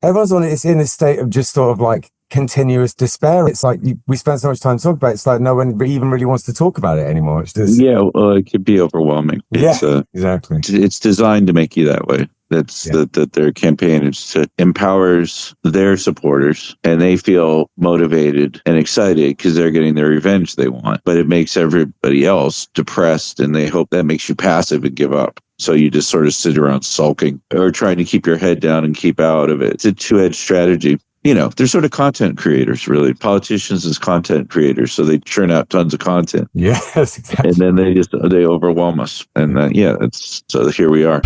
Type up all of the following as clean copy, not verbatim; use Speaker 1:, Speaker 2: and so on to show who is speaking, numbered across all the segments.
Speaker 1: everyone's on it's in this state of just sort of like continuous despair. It's like we spend so much time talking about it, it's like no one even really wants to talk about it anymore. It's just
Speaker 2: it could be overwhelming.
Speaker 1: Exactly.
Speaker 2: It's designed to make you that way. That's that their campaign is to empowers their supporters, and they feel motivated and excited because they're getting the revenge they want. But it makes everybody else depressed, and they hope that makes you passive and give up. So you just sort of sit around sulking or trying to keep your head down and keep out of it. It's a two-edged strategy. They're sort of content creators, really. Politicians as content creators, so they churn out tons of content.
Speaker 1: Yes, exactly.
Speaker 2: And then they overwhelm us, and so here we are.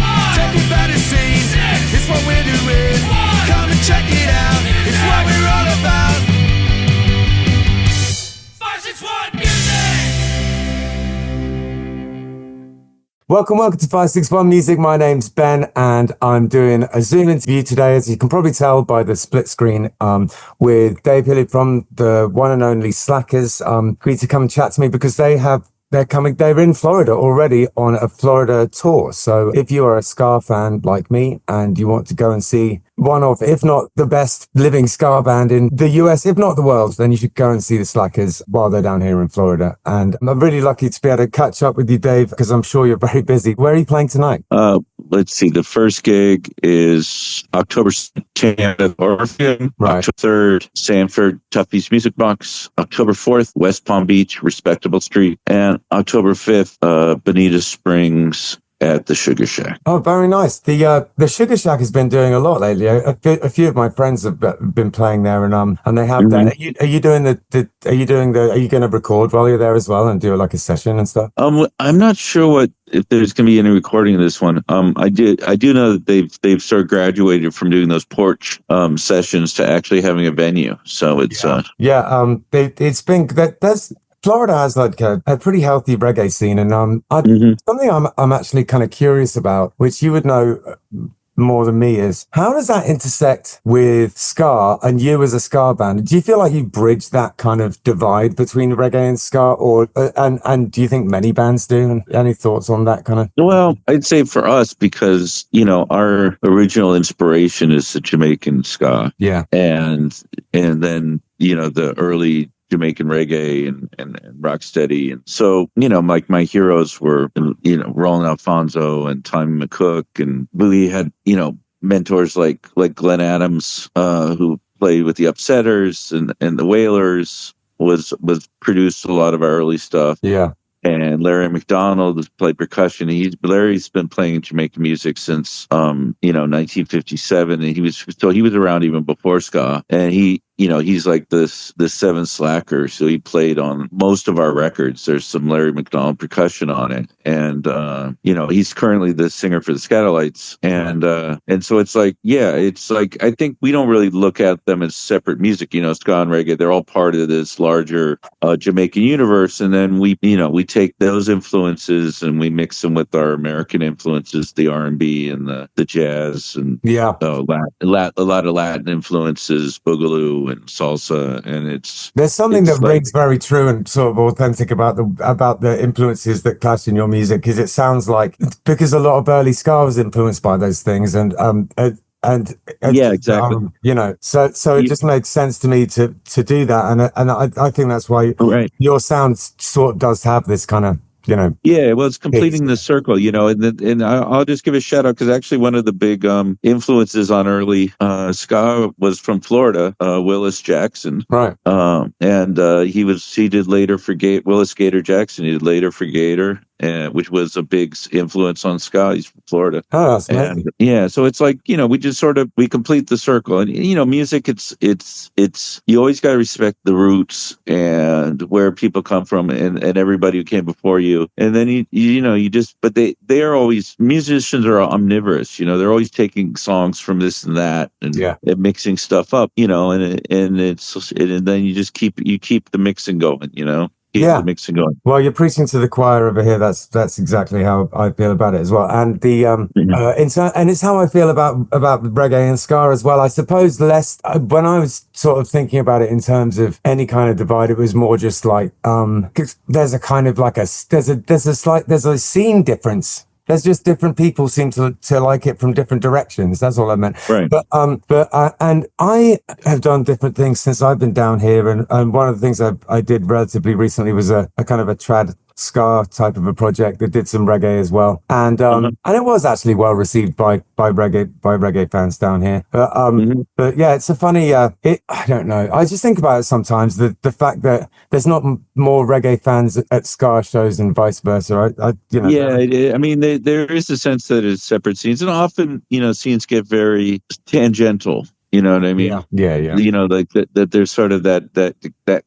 Speaker 2: It's what we're doing. Come and check it out. It's what we're all about.
Speaker 1: 561 Music. Welcome to 561 Music. My name's Ben, and I'm doing a Zoom interview today, as you can probably tell by the split screen, with Dave Hillyard from the one and only Slackers. Agreed to come and chat to me because they're in Florida already on a Florida tour. So if you are a ska fan like me and you want to go and see one of, if not the best living ska band in the US, if not the world, then you should go and see the Slackers while they're down here in Florida. And I'm really lucky to be able to catch up with you, Dave, because I'm sure you're very busy. Where are you playing tonight?
Speaker 2: Let's see. The first gig is October 10th at Orpheum.
Speaker 1: Right.
Speaker 2: October 3rd, Sanford, Tuffy's Music Box. October 4th, West Palm Beach, Respectable Street. And October 5th, Bonita Springs at the Sugar Shack.
Speaker 1: Oh, very nice. The Sugar Shack has been doing a lot lately. A few of my friends have been playing there, and they have that. Are you going to record while you're there as well and do like a session and stuff?
Speaker 2: I'm not sure if there's going to be any recording of this one. I do know that they've sort of graduated from doing those porch sessions to actually having a venue. So it's
Speaker 1: it's been that's. Florida has like a pretty healthy reggae scene, and something I'm actually kind of curious about, which you would know more than me, is how does that intersect with ska and you as a ska band? Do you feel like you bridge that kind of divide between reggae and ska, or and do you think many bands do? And any thoughts on that kind of?
Speaker 2: Well, I'd say for us, because our original inspiration is the Jamaican ska, and then the early Jamaican reggae and rocksteady. And so, my heroes were, Roland Alfonso and Tommy McCook, and we had, mentors like Glenn Adams, who played with the Upsetters and the Wailers, was produced a lot of our early stuff.
Speaker 1: Yeah.
Speaker 2: And Larry McDonald has played percussion. Larry's been playing Jamaican music since 1957, and he was around even before ska. And he's like this seven slacker. So he played on most of our records. There's some Larry McDonald percussion on it, and he's currently the singer for the Scatolites. And so it's like I think we don't really look at them as separate music. Ska and reggae, they're all part of this larger Jamaican universe. And then we take those influences and we mix them with our American influences, the R&B and the jazz, and a lot of Latin influences, boogaloo and salsa, and there's
Speaker 1: something that rings very true and sort of authentic about the influences that clash in your music, because it sounds like, because a lot of early ska was influenced by those things, and
Speaker 2: exactly.
Speaker 1: So it just makes sense to me to do that, and I think that's why your sound sort of does have this kind of,
Speaker 2: it's completing the circle, and I'll just give a shout out, because actually one of the big influences on early ska was from Florida, Willis Jackson,
Speaker 1: right?
Speaker 2: And he did later for Willis Gator Jackson. He did later for Gator, which was a big influence on ska. He's from Florida.
Speaker 1: Oh, that's amazing.
Speaker 2: And, so it's like, we just we complete the circle, and music, it's you always got to respect the roots and where people come from, and everybody who came before you. And then but they are always, musicians are omnivorous. They're always taking songs from this and that, and mixing stuff up. And then you just keep the mixing going. The mixing going.
Speaker 1: Well, you're preaching to the choir over here. That's exactly how I feel about it as well. And and it's how I feel about reggae and ska as well. I suppose less when I was sort of thinking about it in terms of any kind of divide, it was more just like 'cause there's a kind of like there's a scene difference there's just different people seem to like it from different directions. That's all I meant.
Speaker 2: Right.
Speaker 1: And I have done different things since I've been down here. And one of the things I did relatively recently was a kind of a trad ska type of a project that did some reggae as well, and it was actually well received by reggae fans down here. But yeah, it's a funny. I don't know. I just think about it sometimes. The fact that there's not more reggae fans at ska shows and vice versa.
Speaker 2: I mean, there is a sense that it's separate scenes, and often scenes get very tangential. You know what I mean?
Speaker 1: Yeah.
Speaker 2: Like that there's sort of that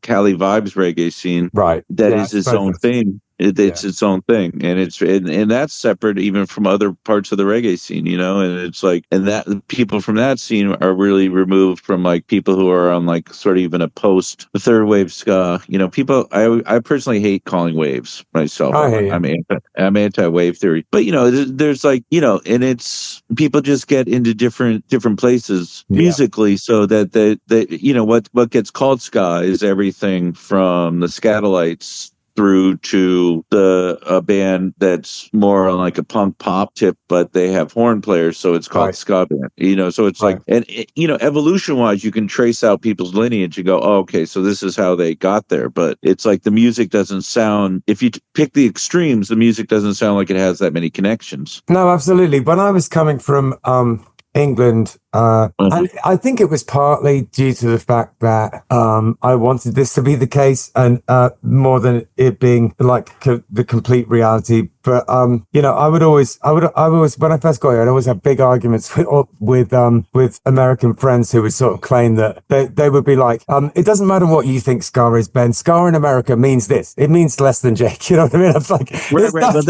Speaker 2: Cali vibes reggae scene,
Speaker 1: right?
Speaker 2: That is its own thing. It's its own thing, and that's separate even from other parts of the reggae scene, and it's like, and that people from that scene are really removed from like people who are on like sort of even a post third wave ska. People. I personally hate calling waves myself. I'm anti wave theory, but there's like and it's people just get into different places musically, so that what gets called ska is everything from the Scatolites through to a band that's more on like a punk pop tip, but they have horn players, so it's called ska band. So it's like, and evolution wise, you can trace out people's lineage and go, oh, okay, so this is how they got there. But it's like the music doesn't sound. If you pick the extremes, the music doesn't sound like it has that many connections.
Speaker 1: No, absolutely. When I was coming from England, and I think it was partly due to the fact that I wanted this to be the case, and more than it being like the complete reality. But I would always when I first got here, I'd always have big arguments with American friends who would sort of claim that they would be like, it doesn't matter what you think ska is, Ben. Ska in America means this. It means less than Jake. You know what I mean? I was like,
Speaker 2: right. But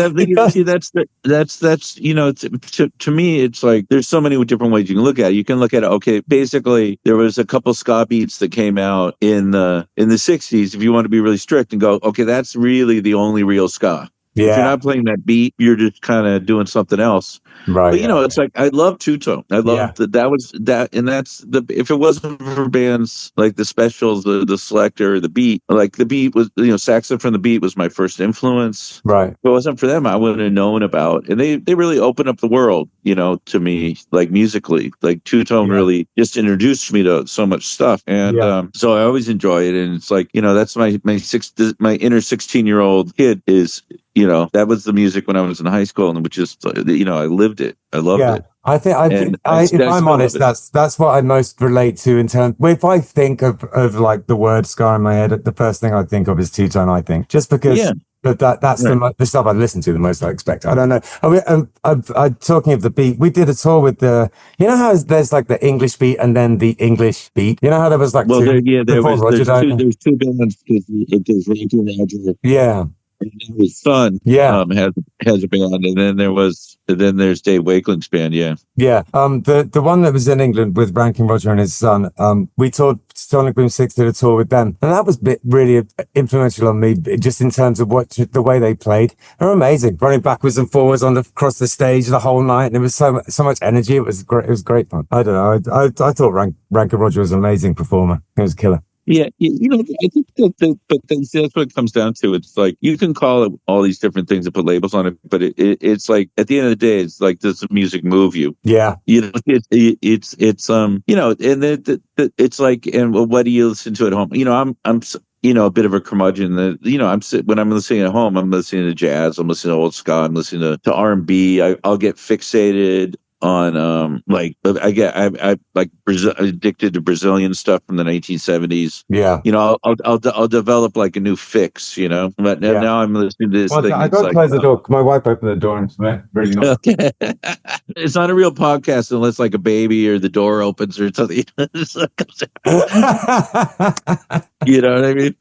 Speaker 2: to me, it's like there's so many different ways you can look at it. You can look at it. Okay, basically, there was a couple ska beats that came out in the 60s. If you want to be really strict and go, okay, that's really the only real ska.
Speaker 1: Yeah.
Speaker 2: If you're not playing that beat, you're just kind of doing something else.
Speaker 1: Right.
Speaker 2: But it's like I love two-tone. I love that was that, and that's if it wasn't for bands like the Specials, the Selector, the Beat, like the Beat was Saxon from the Beat was my first influence.
Speaker 1: Right.
Speaker 2: If it wasn't for them, I wouldn't have known about, and they really opened up the world, to me, like musically, like two-tone really just introduced me to so much stuff, and so I always enjoy it, and it's like that's my inner 16-year-old kid is. That was the music when I was in high school, and which is, I lived it. I loved it.
Speaker 1: I think if I'm honest, that's what I most relate to in terms. If I think of like the word ska in my head, the first thing I think of is two-tone. I think just because. But that's the stuff I listen to the most. I expect. I don't know. I'm talking of the beat. We did a tour with the. How there's like the English beat and then the English beat. You know how there was like
Speaker 2: there's two bands because Roger.
Speaker 1: Yeah.
Speaker 2: And his son has a band, and then there's Dave Wakeling's band.
Speaker 1: The one that was in England with Ranking Roger and his son, we toured. Sonic Boom 6 did a tour with them, and that was really influential on me, just in terms of the way they played. They're amazing, running backwards and forwards across the stage the whole night, and it was so much energy. It was great. It was great fun. I don't know. I thought Ranking Roger was an amazing performer. He was a killer.
Speaker 2: Yeah, I think but that's what it comes down to. It's like you can call it all these different things and put labels on it, but it's like at the end of the day, it's like, does the music move you?
Speaker 1: Yeah,
Speaker 2: it's and it's like, and what do you listen to at home? I'm a bit of a curmudgeon. When I'm listening at home, I'm listening to jazz, I'm listening to old ska, I'm listening to R&B. I'll get fixated on I'm addicted to Brazilian stuff from the 1970s. I'll develop like a new fix, but now I'm listening to this thing.
Speaker 1: I got to close the door. My wife opened the door and it's really not.
Speaker 2: Okay. It's not a real podcast unless like a baby or the door opens or something. You know what I mean?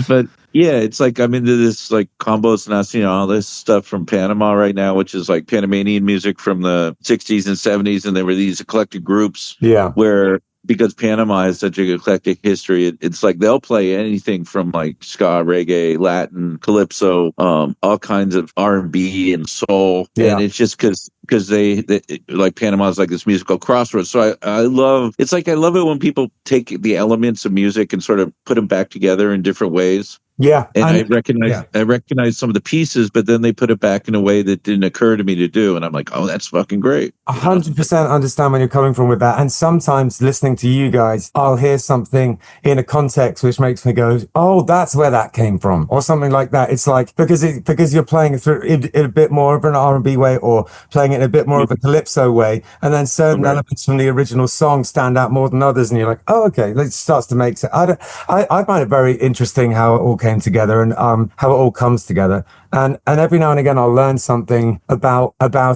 Speaker 2: But yeah, it's like I'm into this like combos nacionales stuff from Panama right now, which is like Panamanian music from the 60s and 70s, and there were these eclectic groups where, because Panama has such an eclectic history, it's like they'll play anything from like ska, reggae, Latin, calypso, all kinds of R&B and soul, and it's just because because they like Panama is like this musical crossroads. So I love it when people take the elements of music and sort of put them back together in different ways.
Speaker 1: Yeah,
Speaker 2: and I recognize some of the pieces, but then they put it back in a way that didn't occur to me to do, and I'm like, oh, that's fucking great.
Speaker 1: 100% understand where you're coming from with that. And sometimes listening to you guys, I'll hear something in a context which makes me go, oh, that's where that came from, or something like that. It's like because you're playing it through in a bit more of an R&B way, or playing it in a bit more of a calypso way, and then certain elements from the original song stand out more than others, and you're like, oh, okay, it starts to make sense. I find it very interesting how it all came together, and how it all comes together. And every now and again, I'll learn something about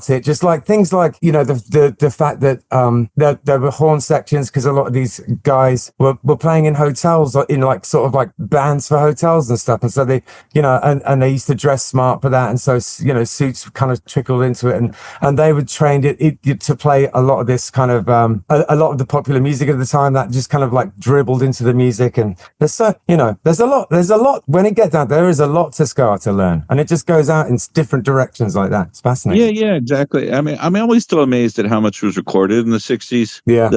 Speaker 1: it. Just like things like, the fact that there were horn sections, because a lot of these guys were playing in hotels, in like sort of like bands for hotels and stuff. And so they, and they used to dress smart for that. And so, suits kind of trickled into it. And they were trained to play a lot of this kind of, a lot of the popular music at the time that just kind of like dribbled into the music. And there's there's a lot when it gets out, there is a lot to ska to learn. And it just goes out in different directions like that. It's fascinating.
Speaker 2: Yeah, exactly. I mean, I'm always still amazed at how much was recorded in the 60s.
Speaker 1: Yeah.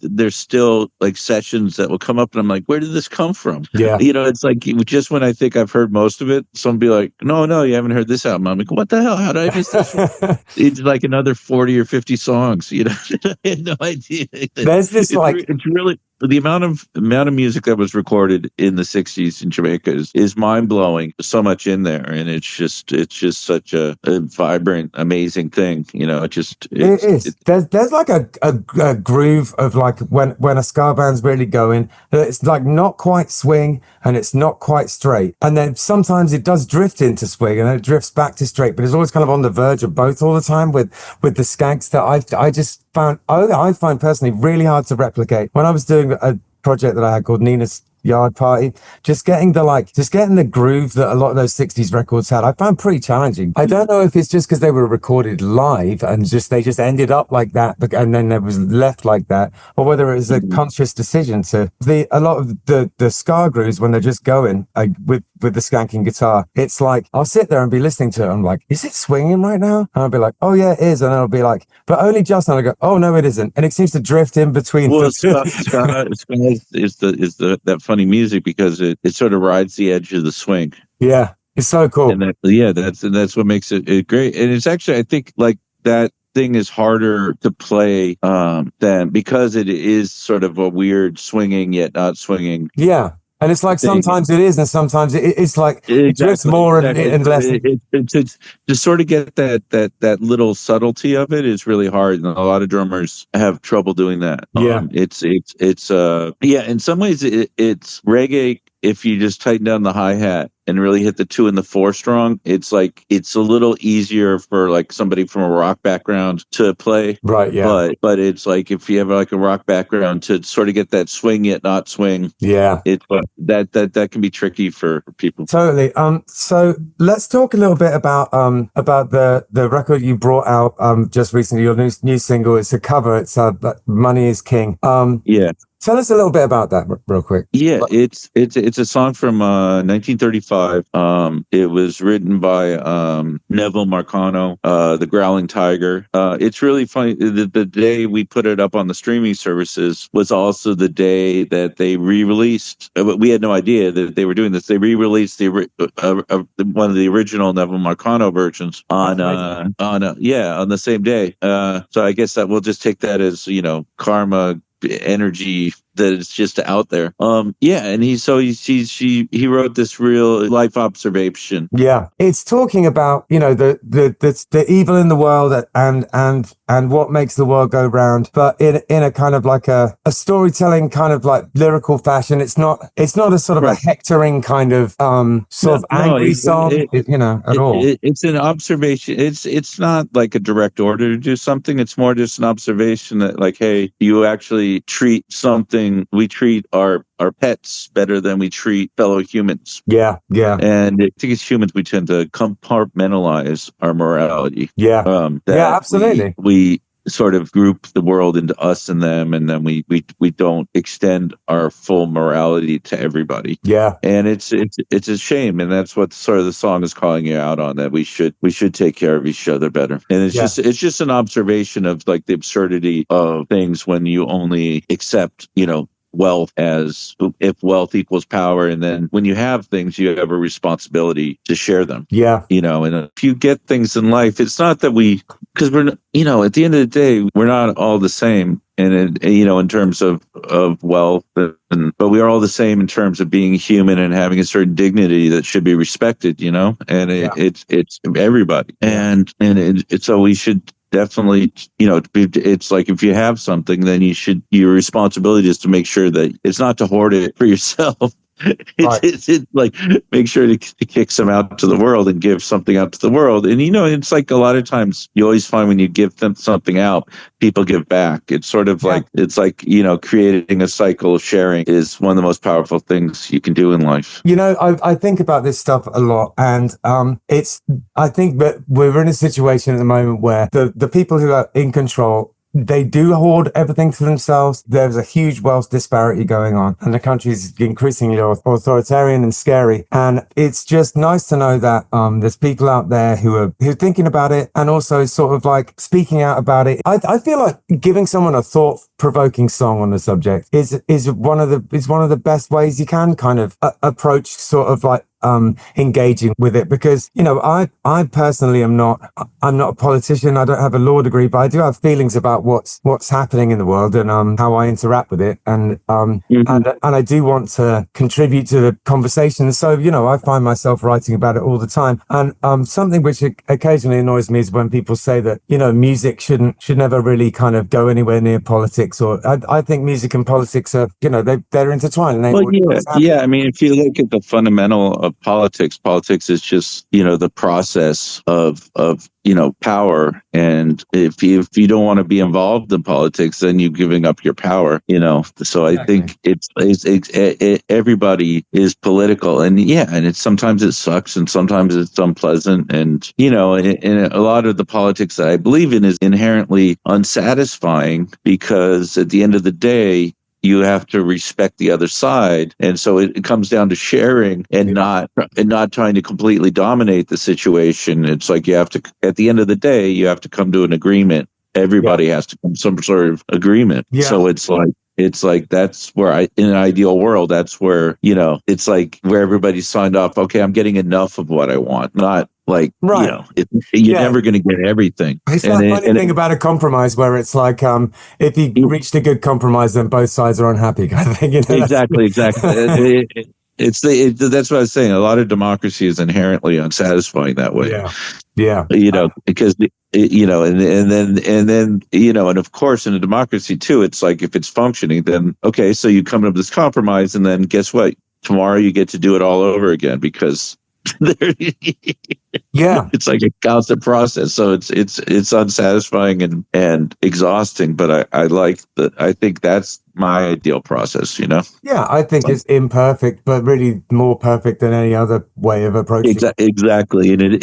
Speaker 2: There's still like sessions that will come up and I'm like, where did this come from?
Speaker 1: Yeah.
Speaker 2: It's like just when I think I've heard most of it, someone be like, no, you haven't heard this album. I'm like, what the hell? How did I miss this one? It's like another 40 or 50 songs. I had no idea.
Speaker 1: There's this
Speaker 2: it's really the amount of music that was recorded in the 60s in Jamaica is mind blowing. So much in there, and it's just such a vibrant, amazing thing. It is.
Speaker 1: There's like a groove of like when a ska band's really going, it's like not quite swing and it's not quite straight, and then sometimes it does drift into swing and then it drifts back to straight, but it's always kind of on the verge of both all the time with the skanks that I find personally really hard to replicate. When I was doing a project that I had called Nina's Yard Party, just getting the groove that a lot of those 60s records had, I found pretty challenging. I don't know if it's just because they were recorded live and they just ended up like that, and then it was left like that, or whether it was a conscious decision to a lot of the ska grooves when they're just going with the skanking guitar. It's like I'll sit there and be listening to it. I'm like, is it swinging right now? And I'll be like, oh yeah, it is. And then I'll be like, but only just. And I go, oh no, it isn't. And it seems to drift in between.
Speaker 2: Well, ska is that funny music because it sort of rides the edge of the swing.
Speaker 1: Yeah, it's so cool.
Speaker 2: And that's what makes it great. And it's actually, I think, like that thing is harder to play than because it is sort of a weird swinging yet not swinging.
Speaker 1: Yeah. And it's like sometimes it is, and sometimes it's like it drifts more and less.
Speaker 2: To sort of get that little subtlety of it is really hard, and a lot of drummers have trouble doing that.
Speaker 1: Yeah,
Speaker 2: it's in some ways it's reggae. If you just tighten down the hi-hat and really hit the 2 and the 4 strong, it's like it's a little easier for like somebody from a rock background to play.
Speaker 1: Right, yeah.
Speaker 2: But it's like if you have like a rock background to sort of get that swing yet not swing.
Speaker 1: Yeah.
Speaker 2: It's that can be tricky for people.
Speaker 1: Totally. So let's talk a little bit about the record you brought out just recently. Your new single. It's a cover. It's Money is King.
Speaker 2: Yeah.
Speaker 1: Tell us a little bit about that real quick.
Speaker 2: Yeah, it's a song from 1935. It was written by Neville Marcano, the Growling Tiger. It's really funny. The day we put it up on the streaming services was also the day that they re-released. We had no idea that they were doing this. They re-released one of the original Neville Marcano versions on the same day. So I guess that we'll just take that as karma energy that is just out there. And he wrote this real life observation.
Speaker 1: Yeah, it's talking about the evil in the world and what makes the world go round, but in a kind of like a storytelling kind of like lyrical fashion. It's not a sort of a hectoring kind of angry song, at all.
Speaker 2: It's an observation. It's not like a direct order to do something. It's more just an observation that like, hey, you actually treat something. We treat our pets better than we treat fellow humans.
Speaker 1: Yeah.
Speaker 2: And I think as humans, we tend to compartmentalize our morality.
Speaker 1: Yeah. Absolutely.
Speaker 2: sort of group the world into us and them, and then we don't extend our full morality to everybody.
Speaker 1: Yeah.
Speaker 2: And it's a shame, and that's what sort of the song is calling you out on, that we should take care of each other better. And it's just an observation of like the absurdity of things when you only accept, wealth as if wealth equals power, and then when you have things, you have a responsibility to share them.
Speaker 1: Yeah.
Speaker 2: And if you get things in life, it's not that because we're, at the end of the day, we're not all the same. And in terms of wealth, but we are all the same in terms of being human and having a certain dignity that should be respected. And it's everybody, and so we should definitely, it's like if you have something, then your responsibility is to make sure that it's not to hoard it for yourself. It's like make sure to kick some out to the world and give something out to the world. And it's like a lot of times you always find when you give them something out, people give back. It's sort of like it's like creating a cycle of sharing is one of the most powerful things you can do in life.
Speaker 1: I think about this stuff a lot, and I think that we're in a situation at the moment where the people who are in control, they do hoard everything for themselves. There's a huge wealth disparity going on, and the country's increasingly authoritarian and scary. And it's just nice to know that there's people out there who are thinking about it, and also sort of like speaking out about it. I feel like giving someone a thought-provoking song on the subject is one of the best ways you can kind of approach sort of like engaging with it, because I personally I'm not a politician. I don't have a law degree, but I do have feelings about what's happening in the world and how I interact with it, and and I do want to contribute to the conversation. So I find myself writing about it all the time, and something which occasionally annoys me is when people say that music should never really kind of go anywhere near politics, or I think music and politics are they're intertwined. And
Speaker 2: I mean, if you look at the fundamental of politics is just the process of power, and if you don't want to be involved in politics, then you're giving up your power. So I think it's everybody is political, and and sometimes it sucks, and sometimes it's unpleasant, and and a lot of the politics that I believe in is inherently unsatisfying, because at the end of the day, you have to respect the other side. And so it comes down to sharing and not trying to completely dominate the situation. It's like you have to, at the end of the day, you have to come to an agreement. Everybody has to come to some sort of agreement. Yeah. So it's like that's where in an ideal world, that's where, it's like where everybody signed off. Okay, I'm getting enough of what I want, not like, you're never going to get everything.
Speaker 1: It's that funny thing about a compromise where it's like, if you reached a good compromise, then both sides are unhappy kind of thing.
Speaker 2: Exactly. That's what I was saying. A lot of democracy is inherently unsatisfying that way.
Speaker 1: Yeah.
Speaker 2: Because and then and of course in a democracy too, it's like if it's functioning, then okay, so you come up with this compromise, and then guess what? Tomorrow you get to do it all over again, because it's like a constant process. So it's unsatisfying and exhausting. But I think that's my ideal process.
Speaker 1: I think it's imperfect, but really more perfect than any other way of approaching
Speaker 2: exactly. And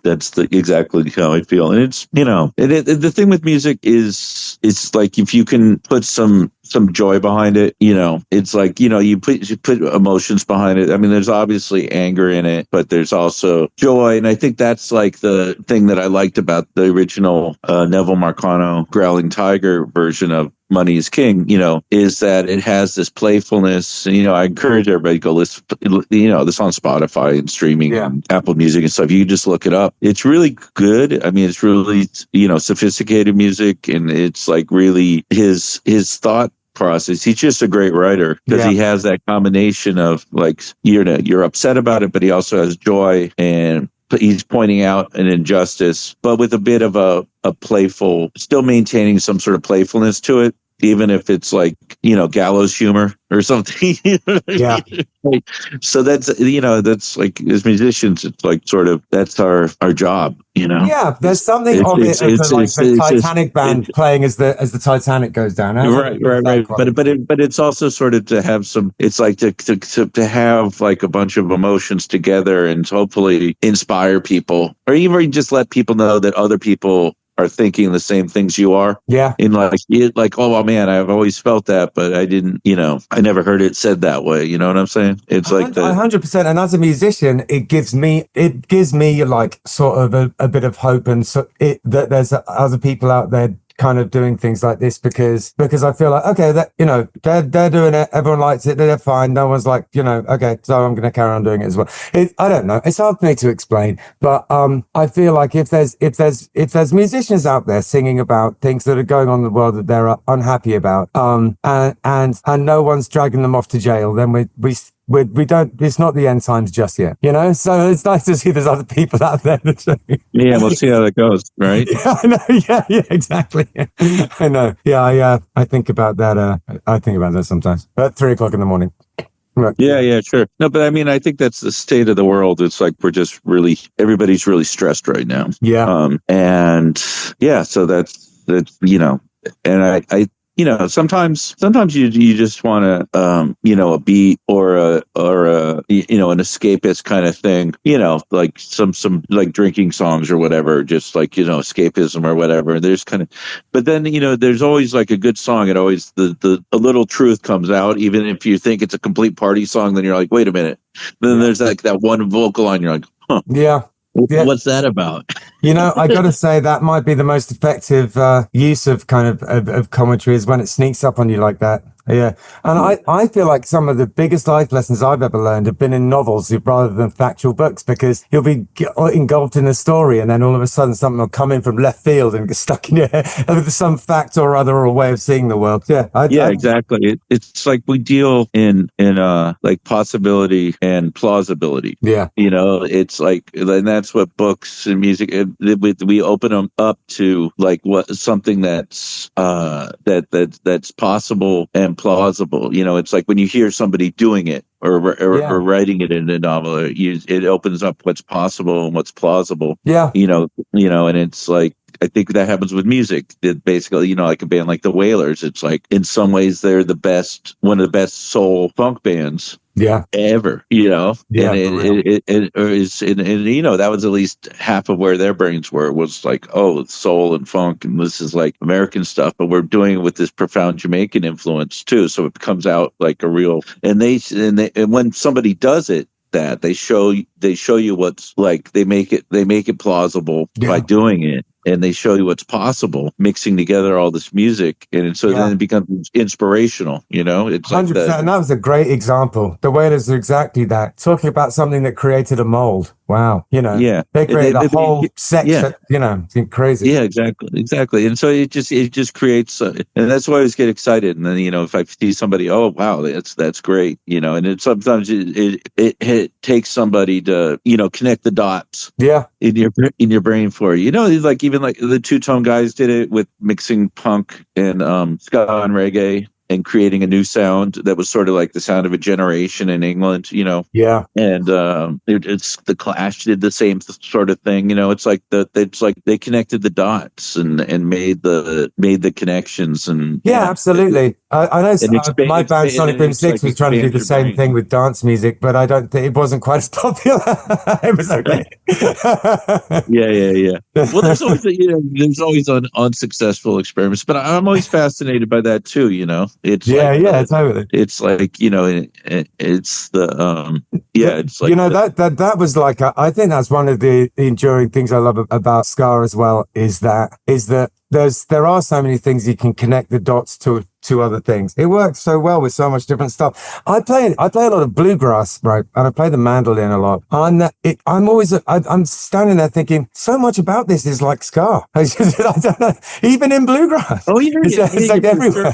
Speaker 2: that's exactly how I feel. And it's the thing with music is it's like if you can put some joy behind it, it's like you put emotions behind it. I mean, there's obviously anger in it, but there's also joy. And I think that's like the thing that I liked about the original Neville Marcano Growling Tiger version of Money is King, is that it has this playfulness. And, I encourage everybody to go listen, this on Spotify and streaming and Apple Music and stuff. You can just look it up. It's really good. I mean, it's really, sophisticated music, and it's like really his thought process. He's just a great writer, because he has that combination of like, you're upset about it, but he also has joy, and he's pointing out an injustice, but with a bit of a playful, still maintaining some sort of playfulness to it, even if it's like, gallows humor or something. So that's like, as musicians, it's like sort of, that's our job,
Speaker 1: Yeah, there's something of it, like the Titanic band playing as the Titanic goes down.
Speaker 2: Right. But it's also sort of to have some, it's like to have like a bunch of emotions together and hopefully inspire people, or even just let people know that other people are thinking the same things you are.
Speaker 1: Yeah.
Speaker 2: In like, oh man, I've always felt that, but I didn't, I never heard it said that way. You know what I'm saying? It's like
Speaker 1: 100%. And as a musician, it gives me like sort of a bit of hope, and so that there's other people out there kind of doing things like this, because I feel like, okay, that, they're doing it, everyone likes it, they're fine, no one's like, okay, so I'm going to carry on doing it as well. I don't know, it's hard for me to explain, but I feel like if there's musicians out there singing about things that are going on in the world that they're unhappy about, and no one's dragging them off to jail, then we don't, it's not the end times just yet, so it's nice to see there's other people out there
Speaker 2: yeah, we'll see how that goes, right?
Speaker 1: Yeah, I know. Yeah, exactly. I know. Yeah, I think about that. I think about that sometimes at 3:00 in the morning. Right.
Speaker 2: Yeah, sure. No, but I mean, I think that's the state of the world. It's like everybody's really stressed right now.
Speaker 1: Yeah.
Speaker 2: And yeah, so that's and sometimes you just want a beat or an escapist kind of thing, like some like drinking songs or whatever, just like, escapism or whatever. There's but then, there's always like a good song. It always, a little truth comes out, even if you think it's a complete party song, then you're like, wait a minute. Then there's like that one vocal line, you're like, huh.
Speaker 1: Yeah.
Speaker 2: What's that about?
Speaker 1: I got to say that might be the most effective use of kind of commentary, is when it sneaks up on you like that. Yeah. And I feel like some of the biggest life lessons I've ever learned have been in novels rather than factual books, because you'll be engulfed in a story and then all of a sudden something will come in from left field and get stuck in your head with some fact or other, or a way of seeing the world. Yeah.
Speaker 2: Exactly. It's like we deal in like possibility and plausibility.
Speaker 1: Yeah.
Speaker 2: It's like, and that's what books and music, we open them up to, like something that's that's possible and plausible. It's like when you hear somebody doing it or writing it in a novel, it opens up what's possible and what's plausible.
Speaker 1: Yeah.
Speaker 2: And it's like, I think that happens with music. It basically, like a band like the Wailers, it's like in some ways they're one of the best soul funk bands.
Speaker 1: Yeah.
Speaker 2: Ever,
Speaker 1: Yeah,
Speaker 2: and that was at least half of where their brains was like, oh, soul and funk, and this is like American stuff, but we're doing it with this profound Jamaican influence too, so it comes out like a real. And when somebody does it, that they show you what's like, they make it plausible by doing it. And they show you what's possible, mixing together all this music, and so then it becomes inspirational. It's
Speaker 1: 100%,
Speaker 2: like
Speaker 1: and that was a great example. The Wailers are exactly that. Talking about something that created a mold. Wow, they created a whole section. It's crazy.
Speaker 2: Yeah, exactly. And so it just creates, and that's why I always get excited. And then if I see somebody, oh wow, that's great. And sometimes it takes somebody to connect the dots.
Speaker 1: Yeah.
Speaker 2: In your brain for you. Like even like the Two-Tone guys did it with mixing punk and ska and reggae and creating a new sound that was sort of like the sound of a generation in England,
Speaker 1: Yeah.
Speaker 2: And it's the Clash did the same sort of thing, It's like they connected the dots and made the connections and
Speaker 1: absolutely. I know my band Sonic Boom 6 was trying to do the same thing with dance music, but I don't think it wasn't quite as popular. It was okay.
Speaker 2: Yeah. Well, there's always unsuccessful experiments, but I'm always fascinated by that too. It's
Speaker 1: totally.
Speaker 2: It's like it's the it's like
Speaker 1: that was like I think that's one of the enduring things I love about ska as well, is that there are so many things you can connect the dots to other things. It works so well with so much different stuff. I play a lot of bluegrass, right? And I play the mandolin a lot. And I'm standing there thinking, so much about this is like ska. I don't know, even in bluegrass.
Speaker 2: Oh yeah,
Speaker 1: it's like everywhere.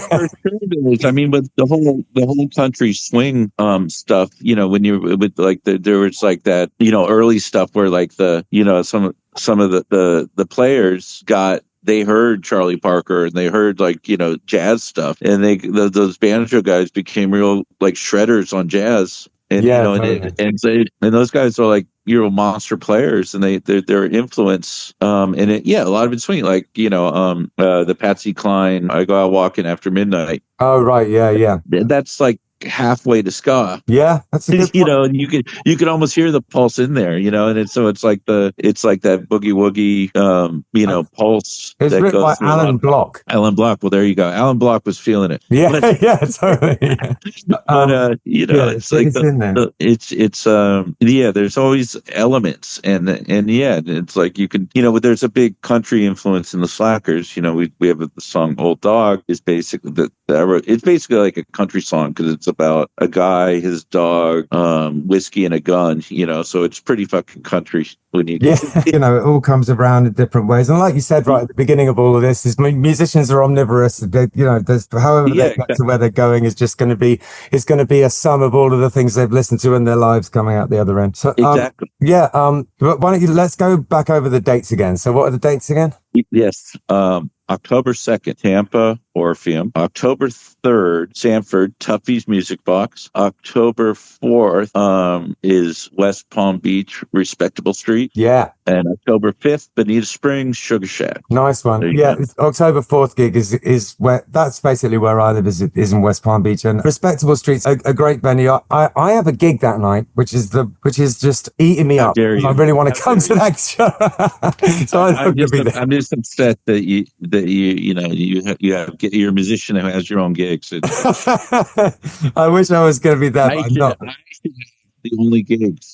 Speaker 2: I mean, with the whole country swing stuff, when you're with like there was like that, early stuff where like the some of the players they heard Charlie Parker and they heard like, jazz stuff, and those banjo guys became real like shredders on jazz. And, and those guys are like, monster players, and their influence, and a lot of it's swing, like, the Patsy Cline, I Go Out Walking After Midnight.
Speaker 1: Oh, right. Yeah.
Speaker 2: That's like, halfway to ska.
Speaker 1: Yeah, that's a good
Speaker 2: You
Speaker 1: point.
Speaker 2: know, and you could almost hear the pulse in there, you know, and it's like that boogie woogie, you know, pulse
Speaker 1: It was
Speaker 2: that
Speaker 1: written
Speaker 2: goes
Speaker 1: by
Speaker 2: through a lot.
Speaker 1: Alan Block.
Speaker 2: Alan Block. Well, there you go. Alan Block was feeling it.
Speaker 1: Yeah,
Speaker 2: But
Speaker 1: yeah, totally. Yeah.
Speaker 2: you know,
Speaker 1: Yeah,
Speaker 2: it's like
Speaker 1: it's in there.
Speaker 2: it's yeah, there's always elements, and yeah, it's like you can, you know, there's a big country influence in the Slackers. You know, we have the song "Old Dog" is basically it's basically like a country song because it's about a guy, his dog, whiskey, and a gun. You know, so it's pretty fucking country when you
Speaker 1: Yeah, you know, it all comes around in different ways. And like you said right at the beginning of all of this, is musicians are omnivorous. They, you know, there's however they get to where they're going is just going to be, it's going to be a sum of all of the things they've listened to in their lives coming out the other end. So
Speaker 2: exactly.
Speaker 1: yeah, but why don't you, let's go back over the dates again. So what are the dates again?
Speaker 2: Yes. October 2nd, Tampa, Orpheum. October 3rd, Sanford, Tuffy's Music Box. October 4th is West Palm Beach, Respectable Street.
Speaker 1: Yeah.
Speaker 2: And October 5th, Bonita Springs, Sugar Shack.
Speaker 1: Nice one. Yeah, October 4th gig is where, that's basically where I live, is in West Palm Beach. And Respectable Street's a great venue. I have a gig that night, which is just eating me up. I really want to come to that show. So
Speaker 2: I'm just upset that you you're a musician who has your own gigs.
Speaker 1: I wish I was going to be that.
Speaker 2: I should have the only gigs.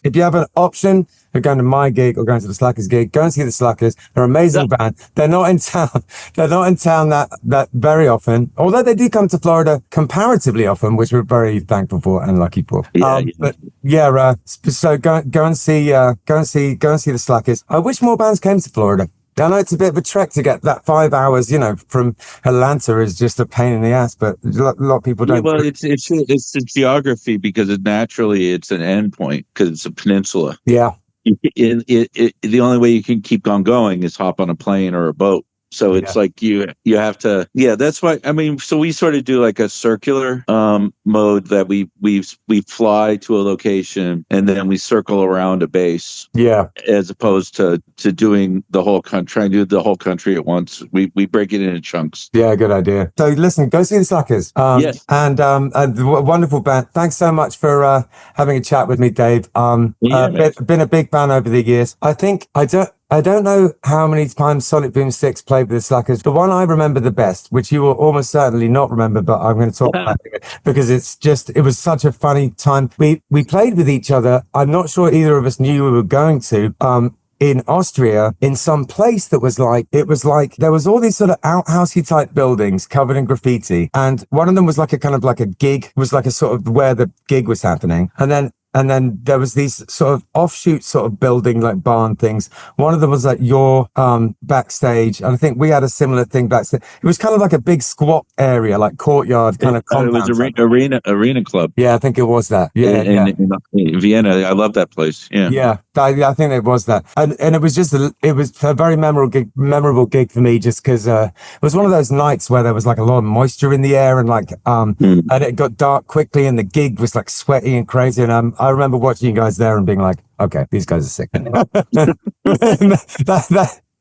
Speaker 1: If you have an option of going to my gig or going to the Slackers gig, go and see the Slackers. They're an amazing band. They're not in town. They're not in town that very often, although they do come to Florida comparatively often, which we're very thankful for and lucky for. But yeah, so go and see the Slackers. I wish more bands came to Florida. I know it's a bit of a trek to get that 5 hours, you know, from Atlanta is just a pain in the ass, but a lot of people don't.
Speaker 2: Well, it's the geography because naturally it's an endpoint because it's a peninsula.
Speaker 1: Yeah.
Speaker 2: The only way you can keep on going is hop on a plane or a boat. So it's like you have to, that's why, I mean, so we sort of do like a circular mode that we fly to a location and then we circle around a base. Yeah. As opposed to doing the whole country, trying to do the whole country at once. We break it into chunks.
Speaker 1: Yeah, good idea. So listen, go see the Slackers. Yes. And wonderful band. Thanks so much for having a chat with me, Dave. Been a big fan over the years. I don't know how many times Sonic Boom 6 played with the Slackers. The one I remember the best, which you will almost certainly not remember, but I'm going to talk about it because it was such a funny time. We played with each other. I'm not sure either of us knew we were going to. In Austria, in some place that was like, there was all these sort of outhousey type buildings covered in graffiti. And one of them was like a kind of like a gig, was like a sort of where the gig was happening. And then there was these sort of offshoot sort of building like barn things. One of them was like your backstage. And I think we had a similar thing backstage. It was kind of like a big squat area, like courtyard kind of compound.
Speaker 2: It was arena club.
Speaker 1: Yeah, I think it was that. Yeah,
Speaker 2: in Vienna. I love that place. Yeah.
Speaker 1: Yeah, I think it was that. And it was just it was a very memorable gig for me just because it was one of those nights where there was like a lot of moisture in the air and like and it got dark quickly and the gig was like sweaty and crazy. And I remember watching you guys there and being like, okay, these guys are sick.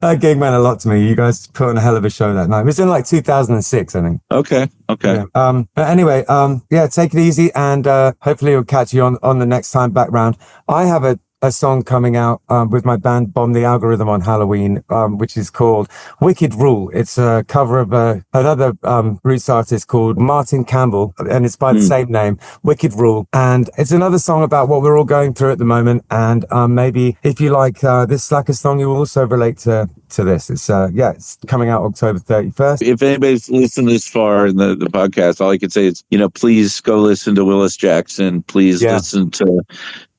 Speaker 1: That gig meant a lot to me. You guys put on a hell of a show that night. It was in like 2006, I think.
Speaker 2: Okay.
Speaker 1: Yeah. But anyway, take it easy and hopefully we'll catch you on the next time back round. I have a song coming out with my band Bomb the Algorithm on Halloween, which is called Wicked Rule. It's a cover of another roots artist called Martin Campbell, and it's by the same name, Wicked Rule. And it's another song about what we're all going through at the moment. And maybe if you like this Slacker song, you will also relate to this. It's coming out October 31st.
Speaker 2: If anybody's listened this far in the podcast, all I can say is, please go listen to Willis Jackson. Please listen to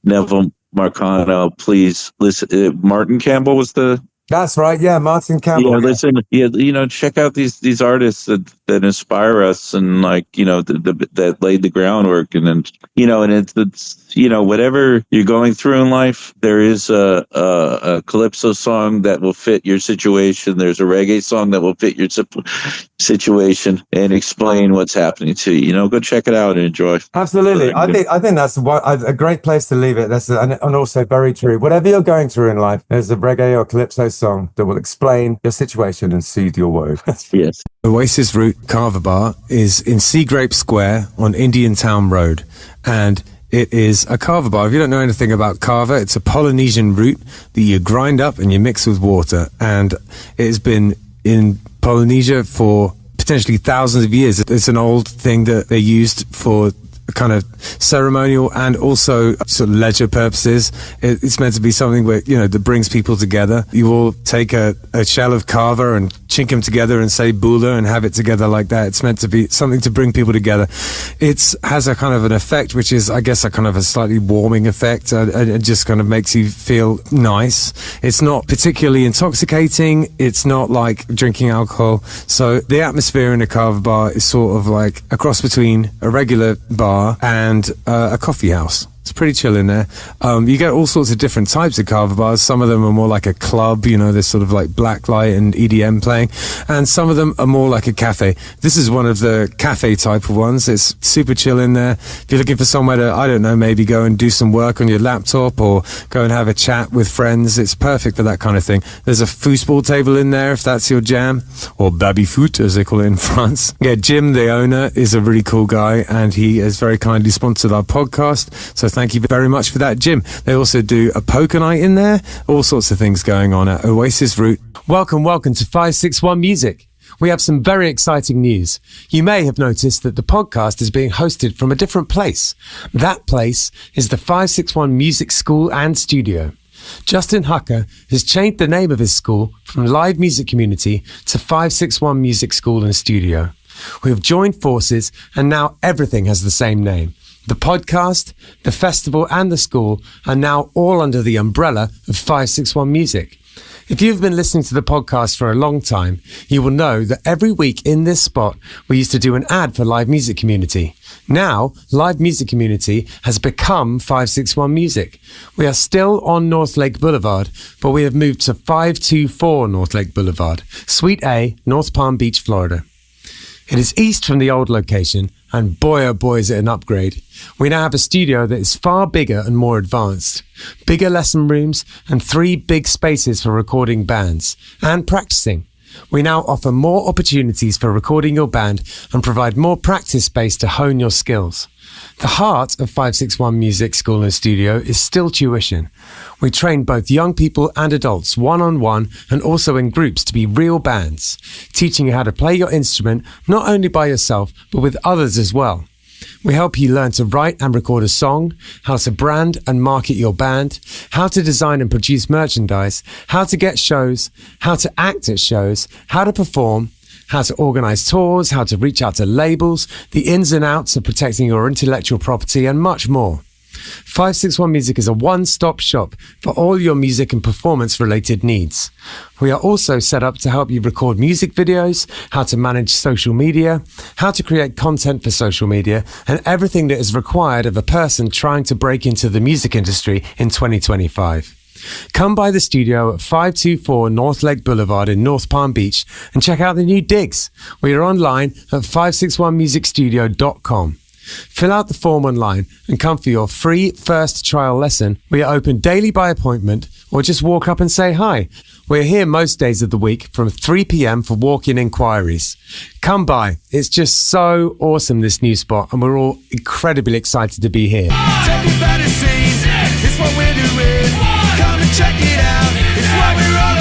Speaker 2: Neville Marcano, please listen. Martin Campbell was
Speaker 1: That's right. Yeah, Martin Campbell.
Speaker 2: Yeah, listen. Yeah, check out these artists that inspire us and that laid the groundwork, and then and it's whatever you're going through in life, there is a calypso song that will fit your situation. There's a reggae song that will fit your situation and explain what's happening to you. Go check it out and enjoy.
Speaker 1: Absolutely. I think that's a great place to leave it. That's and also very true. Whatever you're going through in life, there's a reggae or calypso song that will explain your situation and soothe your woe.
Speaker 2: Yes.
Speaker 1: Oasis Root Carver Bar is in Seagrape Square on Indian Town Road, and it is a carver bar. If you don't know anything about carver, it's a Polynesian root that you grind up and you mix with water, and it has been in Polynesia for potentially thousands of years. It's an old thing that they used for kind of ceremonial and also sort of leisure purposes. It's meant to be something where, that brings people together. You all take a shell of carver and chink them together and say bula and have it together like that. It's meant to be something to bring people together. It has a kind of an effect, which is, I guess, a kind of a slightly warming effect. It just kind of makes you feel nice. It's not particularly intoxicating. It's not like drinking alcohol. So the atmosphere in a carver bar is sort of like a cross between a regular bar and a coffee house. It's pretty chill in there. You get all sorts of different types of carver bars. Some of them are more like a club, there's sort of like black light and EDM playing, and some of them are more like a cafe. This is one of the cafe type of ones. It's super chill in there. If you're looking for somewhere to, I don't know, maybe go and do some work on your laptop or go and have a chat with friends, it's perfect for that kind of thing. There's a foosball table in there if that's your jam, or baby-foot as they call it in France. Yeah, Jim, the owner, is a really cool guy, and he has very kindly sponsored our podcast. So thank you very much for that, Jim. They also do a poker night in there. All sorts of things going on at Oasis Root. Welcome to 561 Music. We have some very exciting news. You may have noticed that the podcast is being hosted from a different place. That place is the 561 Music School and Studio. Justin Hucker has changed the name of his school from Live Music Community to 561 Music School and Studio. We have joined forces, and now everything has the same name. The podcast, the festival, and the school are now all under the umbrella of 561 Music. If you've been listening to the podcast for a long time, you will know that every week in this spot, we used to do an ad for Live Music Community. Now, Live Music Community has become 561 Music. We are still on North Lake Boulevard, but we have moved to 524 North Lake Boulevard, Suite A, North Palm Beach, Florida. It is east from the old location, and boy oh boy is it an upgrade. We now have a studio that is far bigger and more advanced. Bigger lesson rooms and 3 big spaces for recording bands and practicing. We now offer more opportunities for recording your band and provide more practice space to hone your skills. The heart of 561 Music School and Studio is still tuition. We train both young people and adults one-on-one and also in groups to be real bands, teaching you how to play your instrument not only by yourself but with others as well. We help you learn to write and record a song, how to brand and market your band, how to design and produce merchandise, how to get shows, how to act at shows, how to perform, how to organize tours, how to reach out to labels, the ins and outs of protecting your intellectual property, and much more. 561 Music is a one-stop shop for all your music and performance-related needs. We are also set up to help you record music videos, how to manage social media, how to create content for social media, and everything that is required of a person trying to break into the music industry in 2025. Come by the studio at 524 North Lake Boulevard in North Palm Beach and check out the new digs. We are online at 561musicstudio.com. Fill out the form online and come for your free first trial lesson. We are open daily by appointment, or just walk up and say hi. We're here most days of the week from 3 p.m. for walk-in inquiries. Come by. It's just so awesome, this new spot, and we're all incredibly excited to be here.
Speaker 3: Everybody sings, it's what we're doing. Come and check it out, it's what we're all